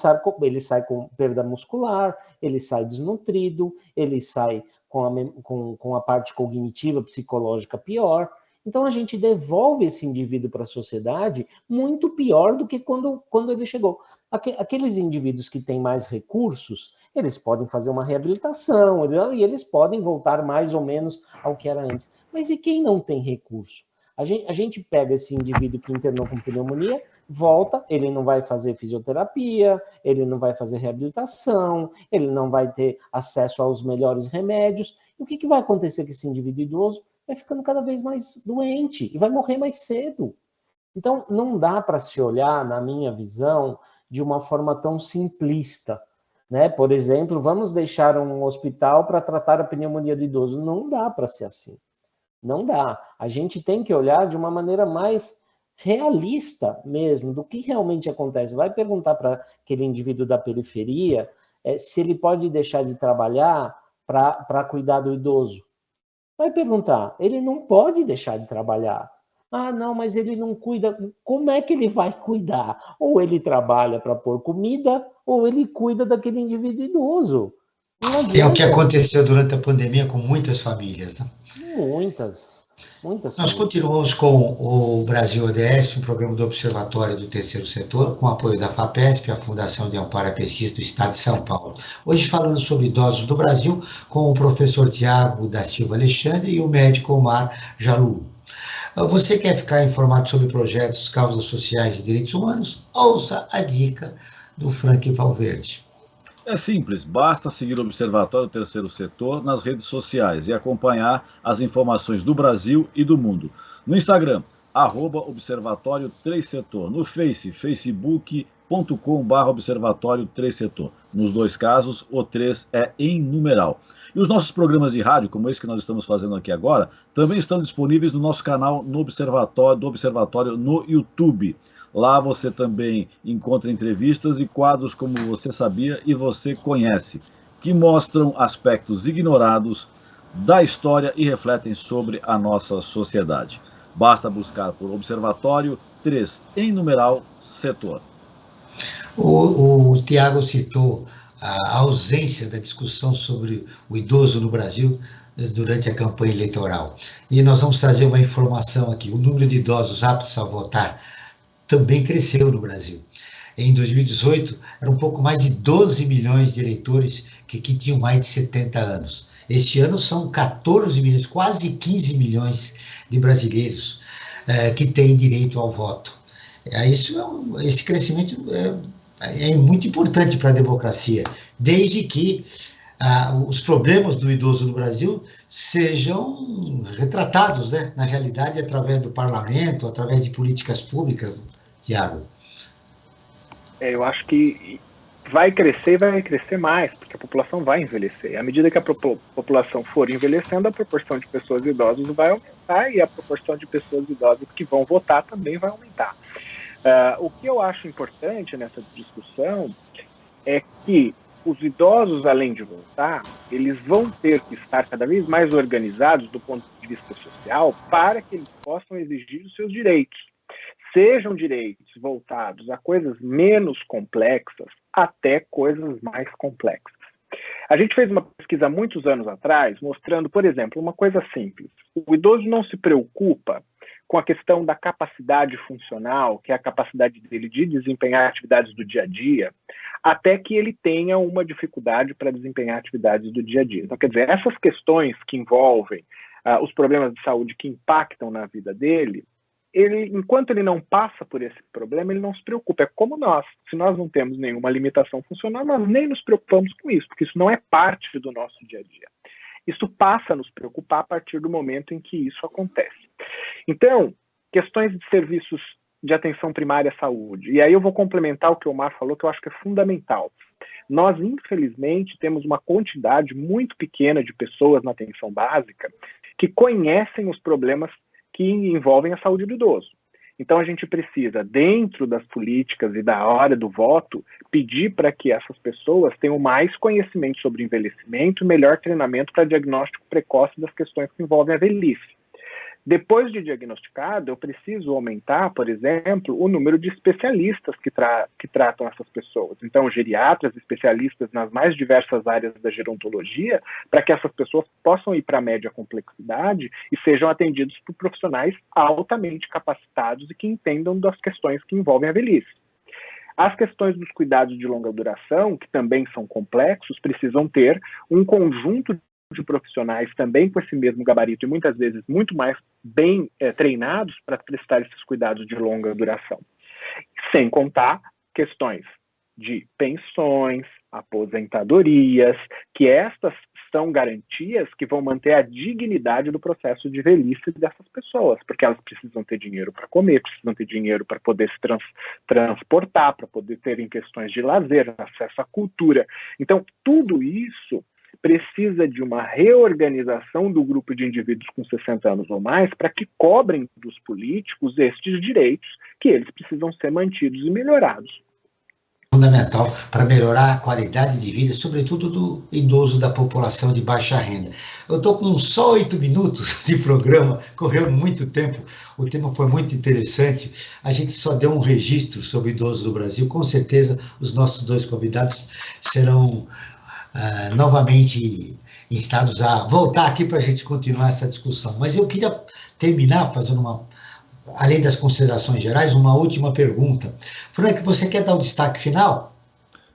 com perda muscular, ele sai desnutrido, ele sai com a parte cognitiva, psicológica pior. Então, a gente devolve esse indivíduo para a sociedade muito pior do que quando ele chegou. Aqueles indivíduos que têm mais recursos, eles podem fazer uma reabilitação, e eles podem voltar mais ou menos ao que era antes. Mas e quem não tem recurso? A gente pega esse indivíduo que internou com pneumonia, volta, ele não vai fazer fisioterapia, ele não vai fazer reabilitação, ele não vai ter acesso aos melhores remédios. E o que vai acontecer com esse indivíduo idoso? Vai ficando cada vez mais doente e vai morrer mais cedo. Então, não dá para se olhar, na minha visão, de uma forma tão simplista, né? Por exemplo, vamos deixar um hospital para tratar a pneumonia do idoso. Não dá para ser assim. Não dá. A gente tem que olhar de uma maneira mais realista mesmo, do que realmente acontece. Vai perguntar para aquele indivíduo da periferia se ele pode deixar de trabalhar para cuidar do idoso. Vai perguntar, ele não pode deixar de trabalhar. Ah, não, mas ele não cuida. Como é que ele vai cuidar? Ou ele trabalha para pôr comida, ou ele cuida daquele indivíduo idoso. É o que aconteceu durante a pandemia com muitas famílias, né? Muitas Nós famílias. continuamos com o Brasil ODS, um programa do Observatório do Terceiro Setor, com apoio da FAPESP, a Fundação de Amparo à Pesquisa do Estado de São Paulo. Hoje falando sobre idosos do Brasil, com o professor Tiago da Silva Alexandre e o médico Omar Jalou. Você quer ficar informado sobre projetos, causas sociais e direitos humanos? Ouça a dica do Frank Valverde. É simples, basta seguir o Observatório Terceiro Setor nas redes sociais e acompanhar as informações do Brasil e do mundo. No Instagram, @Observatório 3 Setor. No facebook.com/Observatório 3 Setor. Nos dois casos, o 3 é em numeral. E os nossos programas de rádio, como esse que nós estamos fazendo aqui agora, também estão disponíveis no nosso canal do Observatório no YouTube. Lá você também encontra entrevistas e quadros como Você Sabia e Você Conhece, que mostram aspectos ignorados da história e refletem sobre a nossa sociedade. Basta buscar por Observatório 3, em numeral, Setor. O Tiago citou a ausência da discussão sobre o idoso no Brasil durante a campanha eleitoral. E nós vamos trazer uma informação aqui. O número de idosos aptos a votar também cresceu no Brasil. Em 2018, eram um pouco mais de 12 milhões de eleitores que tinham mais de 70 anos. Este ano são 14 milhões, quase 15 milhões de brasileiros que têm direito ao voto. Esse crescimento é muito importante para a democracia, desde que os problemas do idoso no Brasil sejam retratados, né, na realidade, através do parlamento, através de políticas públicas. Tiago? Eu acho que vai crescer e vai crescer mais, porque a população vai envelhecer. À medida que a população for envelhecendo, a proporção de pessoas idosas vai aumentar e a proporção de pessoas idosas que vão votar também vai aumentar. O que eu acho importante nessa discussão é que os idosos, além de votar, eles vão ter que estar cada vez mais organizados do ponto de vista social para que eles possam exigir os seus direitos. Sejam direitos voltados a coisas menos complexas até coisas mais complexas. A gente fez uma pesquisa há muitos anos atrás, mostrando, por exemplo, uma coisa simples. O idoso não se preocupa com a questão da capacidade funcional, que é a capacidade dele de desempenhar atividades do dia a dia, até que ele tenha uma dificuldade para desempenhar atividades do dia a dia. Então, quer dizer, essas questões que envolvem os problemas de saúde que impactam na vida dele, enquanto ele não passa por esse problema, ele não se preocupa. É como nós. Se nós não temos nenhuma limitação funcional, nós nem nos preocupamos com isso, porque isso não é parte do nosso dia a dia. Isso passa a nos preocupar a partir do momento em que isso acontece. Então, questões de serviços de atenção primária à saúde. E aí eu vou complementar o que o Omar falou, que eu acho que é fundamental. Nós, infelizmente, temos uma quantidade muito pequena de pessoas na atenção básica que conhecem os problemas que envolvem a saúde do idoso. Então, a gente precisa, dentro das políticas e da hora do voto, pedir para que essas pessoas tenham mais conhecimento sobre envelhecimento e melhor treinamento para diagnóstico precoce das questões que envolvem a velhice. Depois de diagnosticado, eu preciso aumentar, por exemplo, o número de especialistas que tratam essas pessoas. Então, geriatras, especialistas nas mais diversas áreas da gerontologia, para que essas pessoas possam ir para a média complexidade e sejam atendidos por profissionais altamente capacitados e que entendam das questões que envolvem a velhice. As questões dos cuidados de longa duração, que também são complexos, precisam ter um conjunto de profissionais também com esse mesmo gabarito e muitas vezes muito mais bem treinados para prestar esses cuidados de longa duração. Sem contar questões de pensões, aposentadorias, que estas são garantias que vão manter a dignidade do processo de velhice dessas pessoas, porque elas precisam ter dinheiro para comer, precisam ter dinheiro para poder se transportar, para poder terem questões de lazer, acesso à cultura. Então, tudo isso precisa de uma reorganização do grupo de indivíduos com 60 anos ou mais para que cobrem dos políticos estes direitos que eles precisam ser mantidos e melhorados. Fundamental para melhorar a qualidade de vida, sobretudo do idoso da população de baixa renda. Eu estou com só 8 minutos de programa, correu muito tempo, o tema foi muito interessante, a gente só deu um registro sobre idosos do Brasil, com certeza os nossos dois convidados serão novamente instados a voltar aqui para a gente continuar essa discussão. Mas eu queria terminar fazendo além das considerações gerais, uma última pergunta. Frank, você quer dar um destaque final?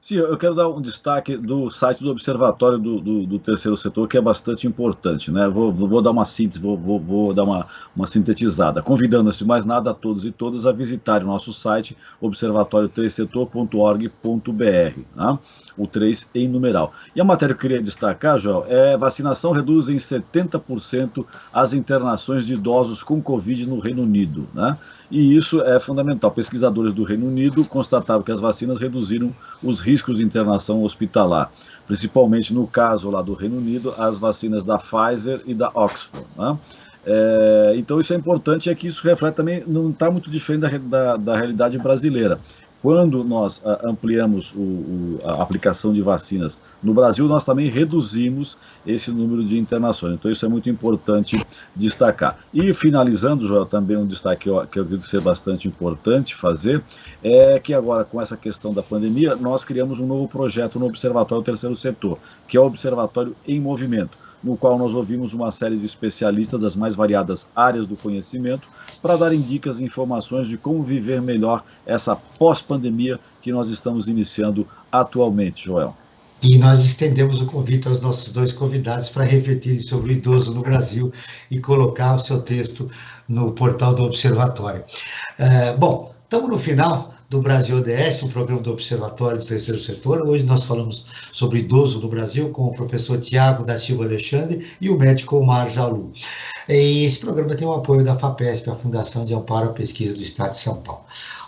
Sim, eu quero dar um destaque do site do Observatório do Terceiro Setor, que é bastante importante, né? Vou dar uma síntese, vou dar uma sintetizada, convidando, antes de mais nada, a todos e todas a visitarem o nosso site, observatório3setor.org.br, né? O 3 em numeral. E a matéria que eu queria destacar, Joel, vacinação reduz em 70% as internações de idosos com Covid no Reino Unido, né? E isso é fundamental. Pesquisadores do Reino Unido constataram que as vacinas reduziram os riscos de internação hospitalar, principalmente no caso lá do Reino Unido, as vacinas da Pfizer e da Oxford, né? Então isso é importante, é que isso reflete também, não está muito diferente da realidade brasileira. Quando nós ampliamos a aplicação de vacinas no Brasil, nós também reduzimos esse número de internações. Então, isso é muito importante destacar. E, finalizando, Joel, também um destaque que eu acredito ser bastante importante fazer, é que agora, com essa questão da pandemia, nós criamos um novo projeto no Observatório Terceiro Setor, que é o Observatório em Movimento, no qual nós ouvimos uma série de especialistas das mais variadas áreas do conhecimento para darem dicas e informações de como viver melhor essa pós-pandemia que nós estamos iniciando atualmente, Joel. E nós estendemos o convite aos nossos dois convidados para refletirem sobre o idoso no Brasil e colocar o seu texto no portal do Observatório. Bom, estamos no final do Brasil ODS, um programa do Observatório do Terceiro Setor. Hoje nós falamos sobre idoso no Brasil com o professor Tiago da Silva Alexandre e o médico Omar Jalu. E esse programa tem o apoio da FAPESP, a Fundação de Amparo à Pesquisa do Estado de São Paulo.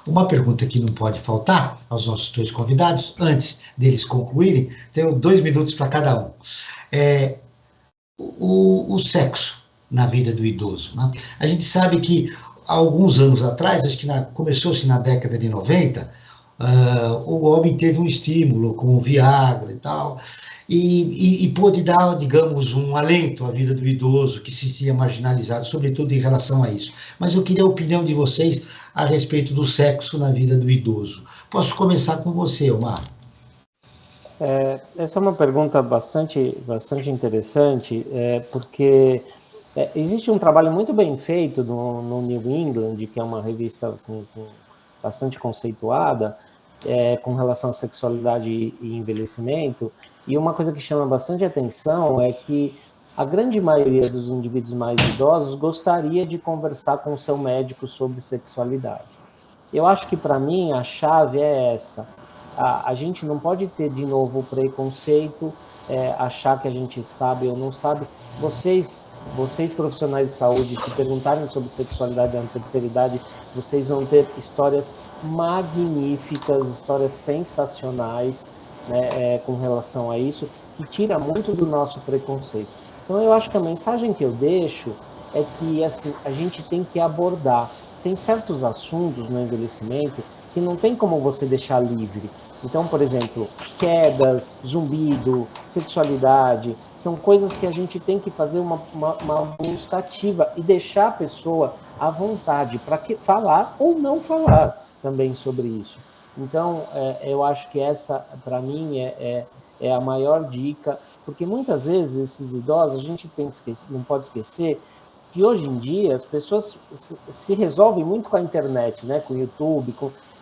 Uma pergunta que não pode faltar aos nossos dois convidados, antes deles concluírem, tenho 2 minutos para cada um. O sexo na vida do idoso, né? A gente sabe que há alguns anos atrás, acho que começou-se na década de 90, o homem teve um estímulo com o Viagra e tal, e pôde dar, digamos, um alento à vida do idoso que se sentia marginalizado, sobretudo em relação a isso. Mas eu queria a opinião de vocês a respeito do sexo na vida do idoso. Posso começar com você, Omar? Essa é uma pergunta bastante interessante, porque existe um trabalho muito bem feito no New England, que é uma revista bastante conceituada, com relação à sexualidade e envelhecimento, e uma coisa que chama bastante atenção é que a grande maioria dos indivíduos mais idosos gostaria de conversar com o seu médico sobre sexualidade. Eu acho que, para mim, a chave é essa. A gente não pode ter, de novo, o preconceito, achar que a gente sabe ou não sabe. Vocês profissionais de saúde, se perguntarem sobre sexualidade na terceira idade, vocês vão ter histórias magníficas, histórias sensacionais, né, com relação a isso, que tira muito do nosso preconceito. Então, eu acho que a mensagem que eu deixo é que assim, a gente tem que abordar. Tem certos assuntos no envelhecimento que não tem como você deixar livre. Então, por exemplo, quedas, zumbido, sexualidade, são coisas que a gente tem que fazer uma busca ativa e deixar a pessoa à vontade para falar ou não falar também sobre isso. Então, eu acho que essa, para mim, é a maior dica, porque muitas vezes esses idosos, a gente não pode esquecer que hoje em dia as pessoas se resolvem muito com a internet, né, com o YouTube,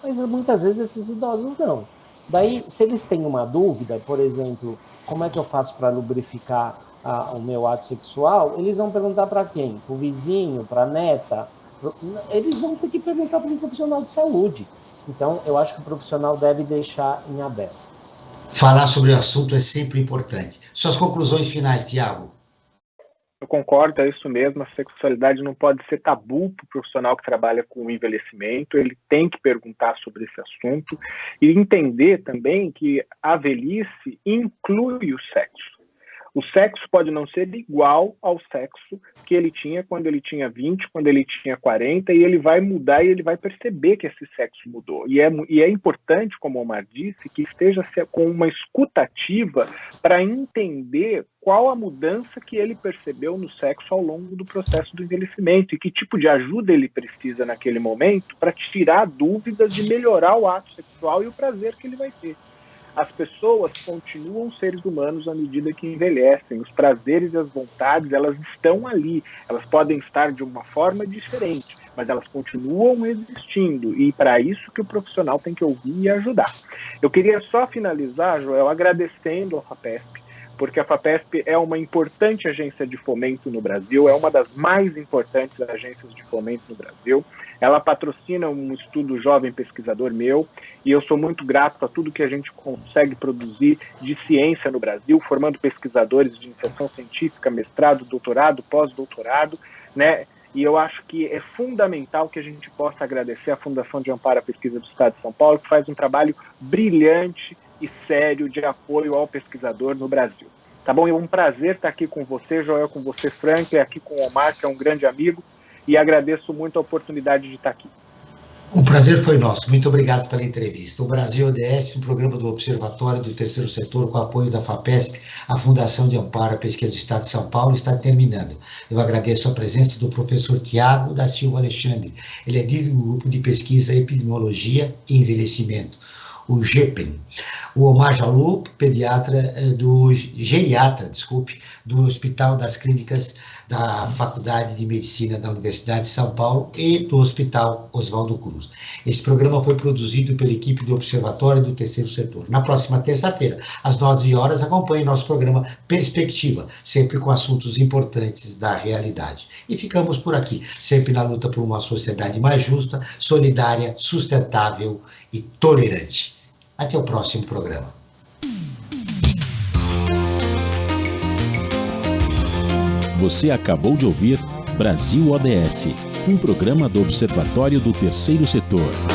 mas muitas vezes esses idosos não. Daí, se eles têm uma dúvida, por exemplo, como é que eu faço para lubrificar o meu ato sexual, eles vão perguntar para quem? Para o vizinho, para a neta? Eles vão ter que perguntar para um profissional de saúde. Então, eu acho que o profissional deve deixar em aberto. Falar sobre o assunto é sempre importante. Suas conclusões finais, Tiago? Eu concordo, é isso mesmo. A sexualidade não pode ser tabu para o profissional que trabalha com o envelhecimento. Ele tem que perguntar sobre esse assunto e entender também que a velhice inclui o sexo. O sexo pode não ser igual ao sexo que ele tinha quando ele tinha 20, quando ele tinha 40, e ele vai mudar e ele vai perceber que esse sexo mudou. E é importante, como o Omar disse, que esteja com uma escuta ativa para entender qual a mudança que ele percebeu no sexo ao longo do processo do envelhecimento e que tipo de ajuda ele precisa naquele momento para tirar dúvidas de melhorar o ato sexual e o prazer que ele vai ter. as pessoas continuam seres humanos à medida que envelhecem. Os prazeres e as vontades, elas estão ali. Elas podem estar de uma forma diferente, mas elas continuam existindo. E para isso que o profissional tem que ouvir e ajudar. Eu queria só finalizar, Joel, agradecendo a FAPESP, porque a FAPESP é uma importante agência de fomento no Brasil, é uma das mais importantes agências de fomento no Brasil. Ela patrocina um estudo Jovem Pesquisador meu, e eu sou muito grato a tudo que a gente consegue produzir de ciência no Brasil, formando pesquisadores de iniciação científica, mestrado, doutorado, pós-doutorado, né? E eu acho que é fundamental que a gente possa agradecer à Fundação de Amparo à Pesquisa do Estado de São Paulo, que faz um trabalho brilhante e sério de apoio ao pesquisador no Brasil. Tá bom? É um prazer estar aqui com você, Joel, com você, Frank, aqui com o Omar, que é um grande amigo, e agradeço muito a oportunidade de estar aqui. O prazer foi nosso. Muito obrigado pela entrevista. O Brasil ODS, um programa do Observatório do Terceiro Setor, com apoio da FAPESP, a Fundação de Amparo à Pesquisa do Estado de São Paulo, está terminando. Eu agradeço a presença do professor Tiago da Silva Alexandre. Ele é líder do Grupo de Pesquisa Epidemiologia e Envelhecimento, o GEPEN. O Omar Jalou, geriatra do Hospital das Clínicas da Faculdade de Medicina da Universidade de São Paulo e do Hospital Oswaldo Cruz. Esse programa foi produzido pela equipe do Observatório do Terceiro Setor. Na próxima terça-feira, às 9 horas, acompanhe nosso programa Perspectiva, sempre com assuntos importantes da realidade. E ficamos por aqui, sempre na luta por uma sociedade mais justa, solidária, sustentável e tolerante. Até o próximo programa. Você acabou de ouvir Brasil ODS, um programa do Observatório do Terceiro Setor.